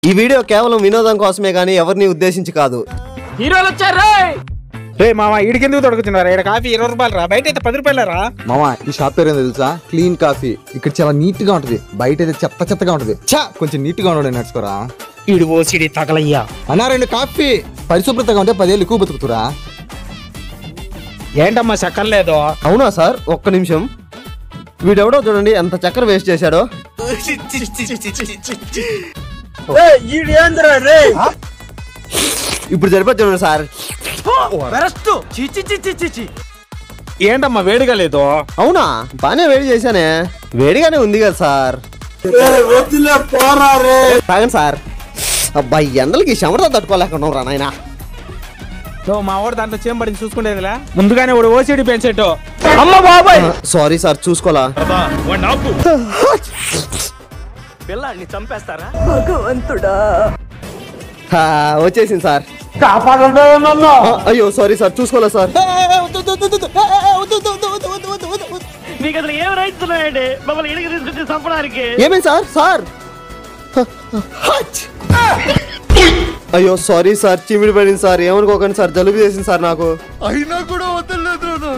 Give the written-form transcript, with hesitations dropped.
ఈ వీడియో కేవలం వినోదం కోసమే గానీ ఎవరిని ఉద్దేశించి కాదు. హీరోలు వచ్చారు రే మామ ఈడికెందుకు దొరుకుతున్నారు? ఇక్కడ కాఫీ 20 రూపాయలు రా, బయట అయితే 10 రూపాయలు రా. మామ ఈ షాప్ పేరు ఏందో తెలుసా? Clean coffee. ఇక్కడ చాలా నీట్ గా ఉంటది, బయట అయితే చెత్తగా ఉంటది. కొంచెం నీట్ గా ఉండడం నేర్చుకోరా. ఈడు ఓసిడి తగలయ్యా అన్నా 2 కాఫీ. పరిశుభ్రతగా ఉంటే 10 ఏళ్ళు ఎక్కువ బతుకుతురా. ఏంటమ్మా చక్కర్లేదు? అవునా సార్, ఒక్క నిమిషం. వీడెవడో చూడండి ఎంత చక్కెర వేస్ట్ చేశాడో. ఇప్పుడు సరిపోతుంది చూడండి సార్. ఏంటమ్మా వేడిగా లేదు? అవునా, బానే వేడి చేశానే. వేడిగానే ఉంది కదా సార్. తాగండి సార్. అబ్బాయి ఎండలకి చెమటతో తట్టుకోలేకుండా రా నాయనా. మా వాడు దాంట్లో చేంబడింది చూసుకునేదిలా, ముందుగానే వాడు ఓసిడి పెంచేట్టు. అమ్మ బాబాయ్, సారీ సార్, చూసుకోలా. పిల్లాన్ని చంపేస్తారా? భగవంతుడా, వచ్చేసింది సార్. కాపాడండి నన్ను. అయ్యో సారీ సార్, చూసుకోలే సార్. మీకు అసలు ఏం రైట్స్ ఉన్నాయండి మమ్మల్ని ఇడికి తీసుకొచ్చి చంపడానికి? ఏమేం సార్? సార్ అయ్యో సారీ సార్, చిమిడి పడింది సార్, ఏమనుకోకండి సార్, జలుబు చేసింది సార్ నాకు. అయినా కూడా వదలలేదు.